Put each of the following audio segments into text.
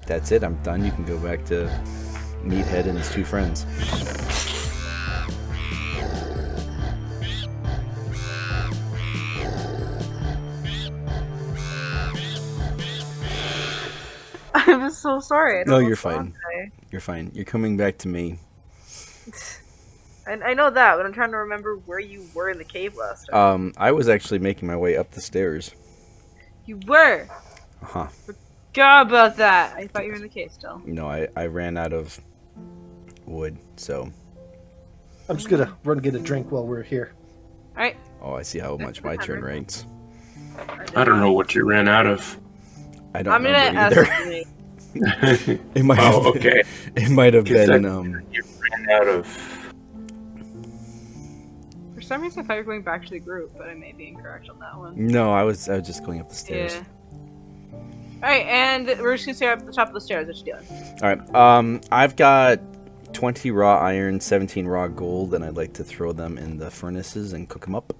that's it. I'm done. You can go back to Meathead and his two friends. I'm so sorry. No, you're fine. You're fine. You're coming back to me. I know that, but I'm trying to remember where you were in the cave last time. I was actually making my way up the stairs. You were? Uh-huh. Forgot about that. I thought you were in the cave still. No, I ran out of wood, so... I'm just gonna run get a drink while we're here. Alright. Oh, I see how much my turn ranks. I don't know what you ran out of. I don't remember either. It might have been, okay. It might have been, You ran out of... For some reason I thought you were going back to the group, but I may be incorrect on that one. No, I was just going up the stairs. Yeah. Alright, and we're just gonna stay up at the top of the stairs. What you doing? Alright, I've got 20 raw iron, 17 raw gold, and I'd like to throw them in the furnaces and cook them up.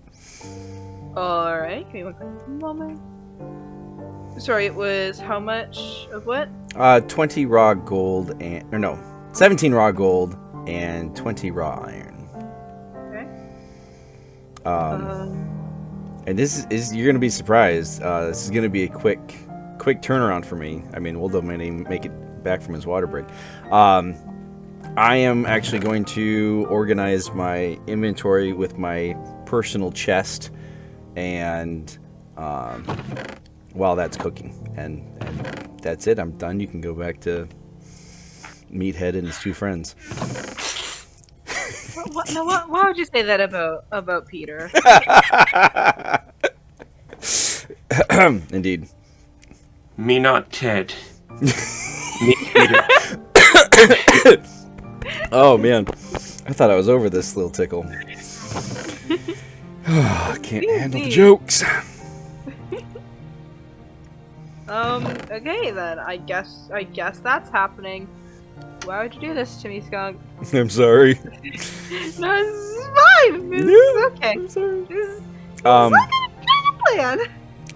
Alright, give me one quick moment. Sorry, it was how much of what? 20 raw gold and... Or no, 17 raw gold and 20 raw iron. Okay. And this is you're gonna be surprised. This is gonna be a quick turnaround for me. I mean, Wildo may even make it back from his water break. I am actually going to organize my inventory with my personal chest, and while that's cooking, and that's it. I'm done. You can go back to Meathead and his two friends. Why would you say that about Peter? Indeed. Me not Ted. Me Peter. Oh man, I thought I was over this little tickle. I can't handle the jokes. Okay then. I guess that's happening. Why would you do this to me, Skunk? I'm sorry. No, it's fine. It's okay. I'm sorry. It's not a plan.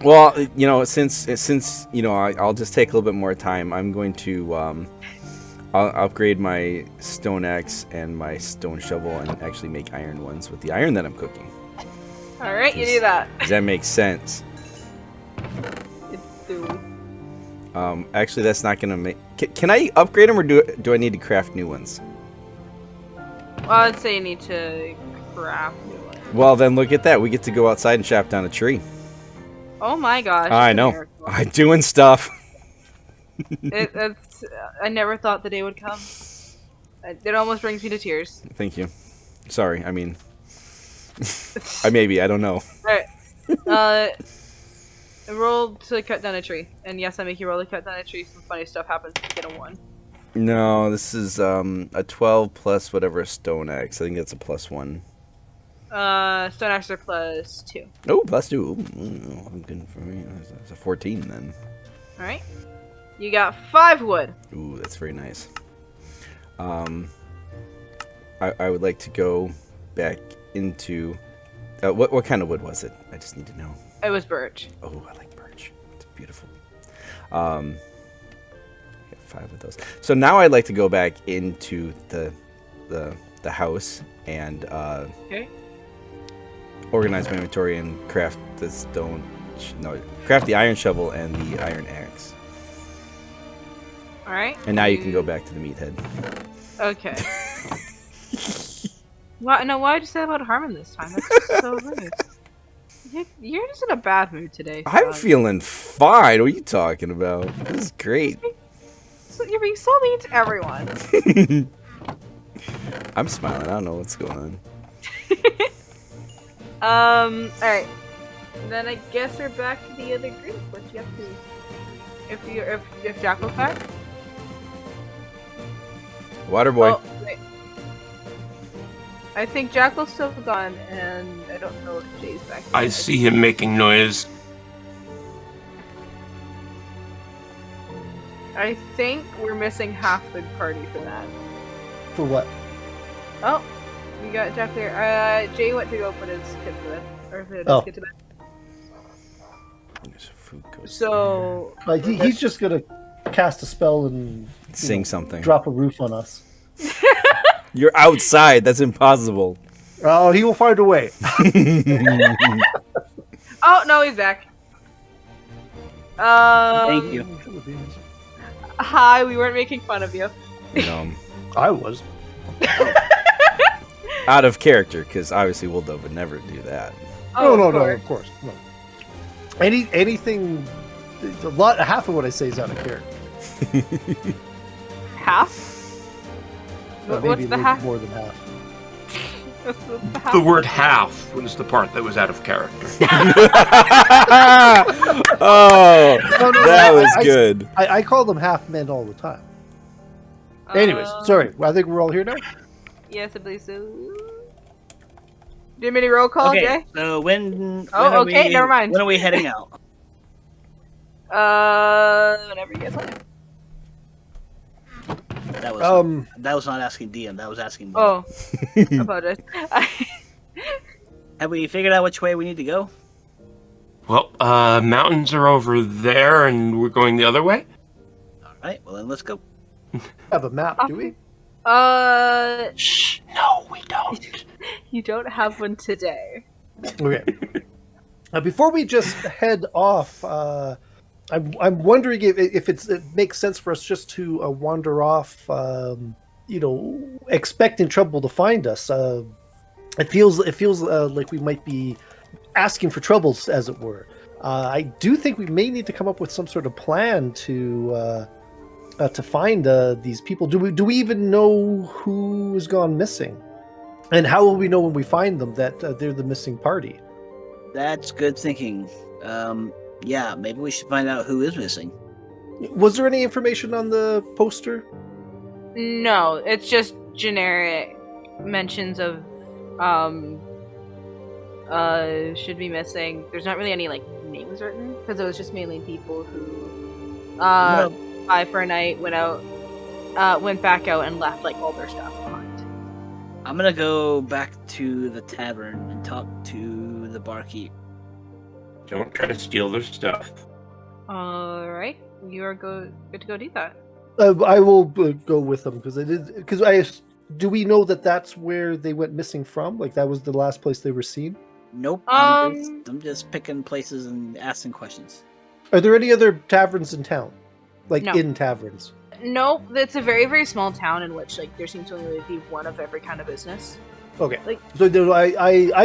Well, you know, since you know, I'll just take a little bit more time. I'm going to I'll upgrade my stone axe and my stone shovel and actually make iron ones with the iron that I'm cooking. All right, you do that. Does that make sense? It do. Actually, that's not gonna make. Can I upgrade them, or do I need to craft new ones? Well, I'd say you need to craft new ones. Well, then look at that. We get to go outside and chop down a tree. Oh my gosh. I know. I'm doing stuff. I never thought the day would come. It almost brings me to tears. Thank you. Sorry. I mean, I don't know. Alright. Roll to cut down a tree. And yes, I make you roll to cut down a tree. Some funny stuff happens if you get a 1. No, this is a 12 plus whatever stone axe. I think that's a +1. Stone axe are +2. Oh, +2. Ooh, I'm good for me. It's a 14 then. Alright. You got 5 wood. Ooh, that's very nice. I would like to go back into... what kind of wood was it? I just need to know. It was birch. Oh, I like birch. It's beautiful. I got 5 of those. So now I'd like to go back into the house and organize my inventory and craft the craft the iron shovel and the iron axe. All right. And now you can go back to the meathead. Okay. Why did you say that about Harmon this time? That's just so rude. You're just in a bad mood today. I'm feeling fine. What are you talking about? This is great. You're being so mean to everyone. I'm smiling. I don't know what's going on. Alright. Then I guess we're back to the other group. What you have to... If Jackal's back? Water boy. Oh, wait. I think Jackal's still gone, and I don't know if Jay's back. I see him making noise. I think we're missing half the party for that. For what? Oh, we got Jack there. Jay went to go put his kid to bed. Or put his kid to bed. There's food goes So... Like, he's just gonna cast a spell and Sing something. drop a roof on us. You're outside. That's impossible. Oh, he will find a way. Oh no, he's back. Thank you. Hi, we weren't making fun of you. No. I was. Out of character, because obviously Wildo would never do that. No, of course. of course. No. Anything, half of what I say is out of character. Half? Maybe What's a the little half? more than half. What's the half? The word half was the part that was out of character. Oh, No, that was I- good. I call them half men all the time. Anyways, sorry. I think we're all here now. Yes, I believe so. Do you mini roll call, Okay, Jay? so when Oh, are okay, we, never mind. When are we heading out? Whenever you guys want. That was not asking DM. That was asking me. Oh, I apologize. Have we figured out which way we need to go? Well, mountains are over there, and we're going the other way? All right. Well, then let's go. Have a map, do we? Shh, no, we don't. You don't have one today. Okay. Before we just head off, I'm wondering if it makes sense for us just to wander off, expecting trouble to find us. It feels like we might be asking for troubles, as it were. I do think we may need to come up with some sort of plan to find these people. Do we even know who has gone missing? And how will we know when we find them that they're the missing party? That's good thinking. Yeah, maybe we should find out who is missing. Was there any information on the poster? No, it's just generic mentions of should be missing. There's not really any like names written because it was just mainly people who fly for a night, went back out and left like all their stuff behind. I'm gonna go back to the tavern and talk to the barkeep. Don't try to steal their stuff. All right, you are good to go do that. I will go with them because do we know that that's where they went missing from? Like that was the last place they were seen? Nope. I'm just picking places and asking questions. Are there any other taverns in town? Like No. in taverns? No, it's a very, very small town in which like there seems to only be one of every kind of business. Okay. Like- So no, I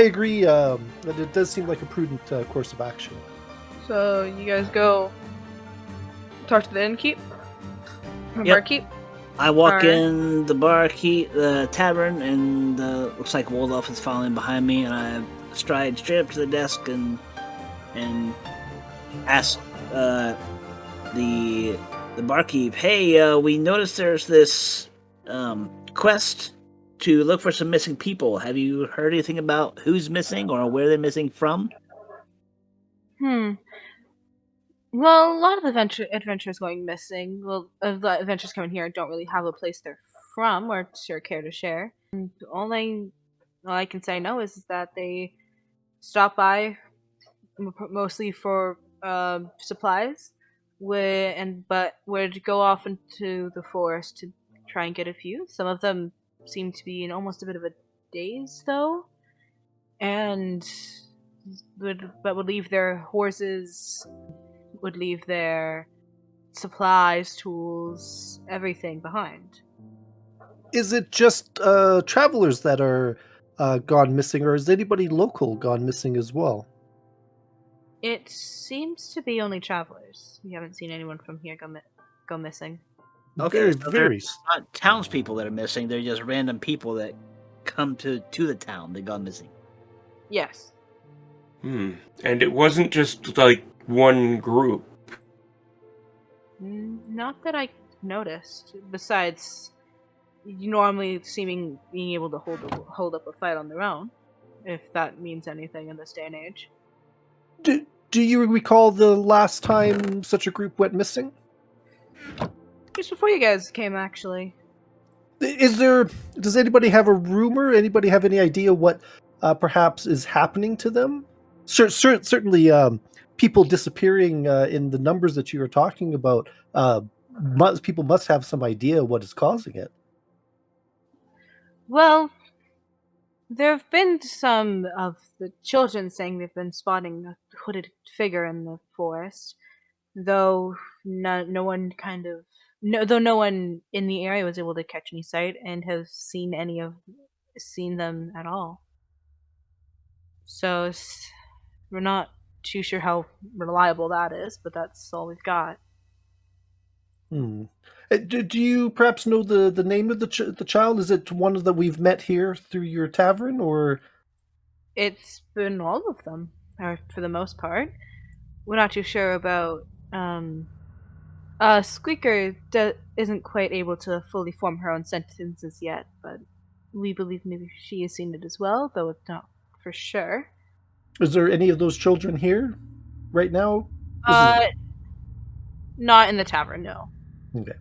agree that it does seem like a prudent course of action. So you guys go talk to the innkeep, Yep. barkeep. I walk Alright. in the tavern, and looks like Waldorf is following behind me, and I stride straight up to the desk and ask the barkeep, "Hey, we noticed there's this quest to look for some missing people. Have you heard anything about who's missing or where they're missing from?" Well, a lot of adventurers going missing. Well, the adventurers coming here don't really have a place they're from or sure care to share. And all I can say no is that they stop by mostly for supplies, but would go off into the forest to try and get a few. Some of them seem to be in almost a bit of a daze, though, and would leave their horses, would leave their supplies, tools, everything behind. Is it just travelers that are gone missing, or is anybody local gone missing as well? It seems to be only travelers. We haven't seen anyone from here go missing. Okay, Very, so very. Not townspeople that are missing. They're just random people that come to the town. They gone missing. Yes. And it wasn't just like one group. Not that I noticed. Besides, normally being able to hold up a fight on their own, if that means anything in this day and age. Do you recall the last time such a group went missing? Just before you guys came, actually. Does anybody have a rumor? Anybody have any idea what perhaps is happening to them? Certainly, people disappearing in the numbers that you were talking about people must have some idea what is causing it. Well, there have been some of the children saying they've been spotting a hooded figure in the forest, though no one though no one in the area was able to catch any sight and have seen them at all. So we're not too sure how reliable that is, but that's all we've got. Do you perhaps know the name of the child? Is it one that we've met here through your tavern, or? It's been all of them, or for the most part. We're not too sure about Squeaker isn't quite able to fully form her own sentences yet, but we believe maybe she has seen it as well, though it's not for sure. Is there any of those children here right now? Not in the tavern, no. Okay.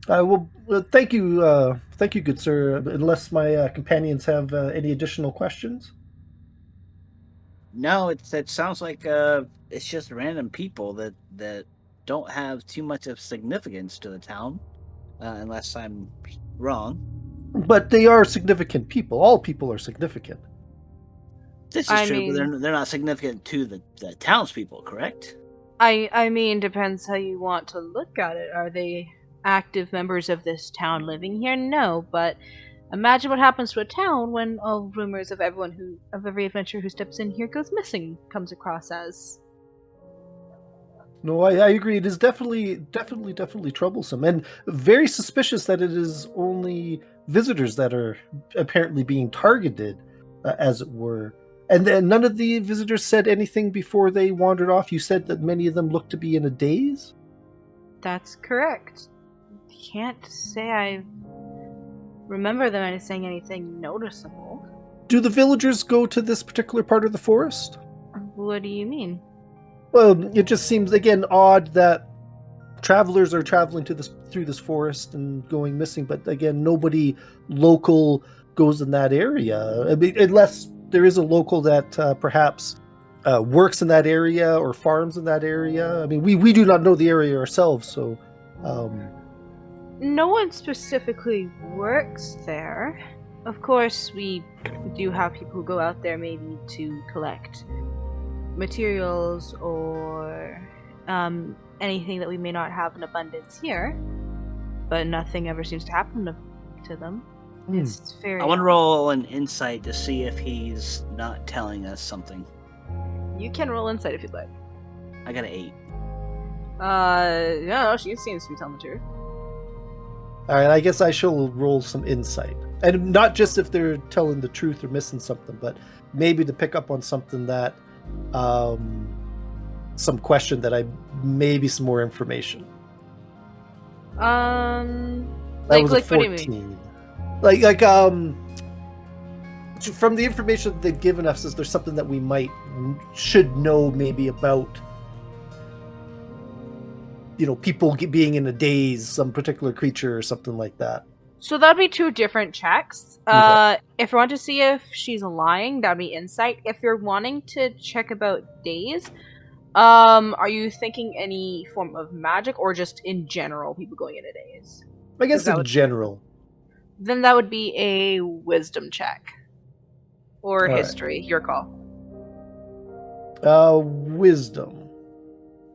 Well, thank you, good sir. Unless my companions have any additional questions. No, it sounds like it's just random people that don't have too much of significance to the town, unless I'm wrong. But they are significant people. All people are significant. This is true, but they're not significant to the townspeople, correct? I mean, depends how you want to look at it. Are they active members of this town living here? No, but imagine what happens to a town when all rumors of every adventurer who steps in here goes missing comes across as. No, I agree. It is definitely troublesome, and very suspicious that it is only visitors that are apparently being targeted, as it were. And then none of the visitors said anything before they wandered off. You said that many of them looked to be in a daze? That's correct. Can't say I remember them saying anything noticeable. Do the villagers go to this particular part of the forest? What do you mean? Well, it just seems, again, odd that travelers are traveling through this forest and going missing, but again, nobody local goes in that area. I mean, unless there is a local that perhaps works in that area or farms in that area. I mean, we do not know the area ourselves, so. No one specifically works there. Of course, we do have people who go out there maybe to collect materials or anything that we may not have in abundance here, but nothing ever seems to happen to them. It's very. I want to roll an insight to see if he's not telling us something. You can roll insight if you'd like. I got an 8. No, she seems to be telling the truth. All right, I guess I shall roll some insight, and not just if they're telling the truth or missing something, but maybe to pick up on something that, some question that maybe some more information. That was like 14. What do you mean? Like from the information that they've given us, is there something that we should know maybe about, people being in a daze, some particular creature or something like that? So that'd be 2 different checks. Okay. If you want to see if she's lying, that'd be insight. If you're wanting to check about daze, are you thinking any form of magic or just in general people going into daze? I guess in general. Then that would be a wisdom check. Or All history, your call. Wisdom.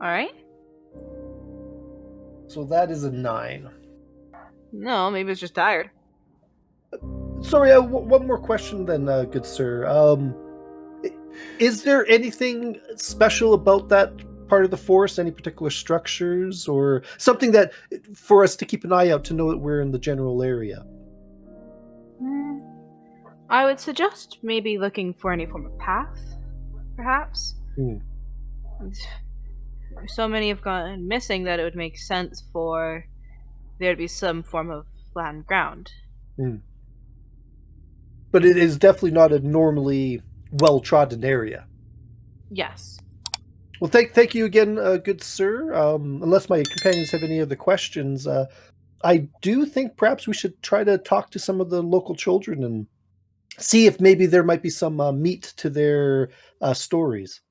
Alright. So that is a 9. No, maybe it's just tired. Sorry, one more question then, good sir. Is there anything special about that part of the forest? Any particular structures or something that for us to keep an eye out to know that we're in the general area? I would suggest maybe looking for any form of path, perhaps. So many have gone missing that it would make sense for there to be some form of land ground. But it is definitely not a normally well-trodden area. Yes. Well, thank you again, good sir. Unless my companions have any other questions, I do think perhaps we should try to talk to some of the local children and see if maybe there might be some meat to their stories.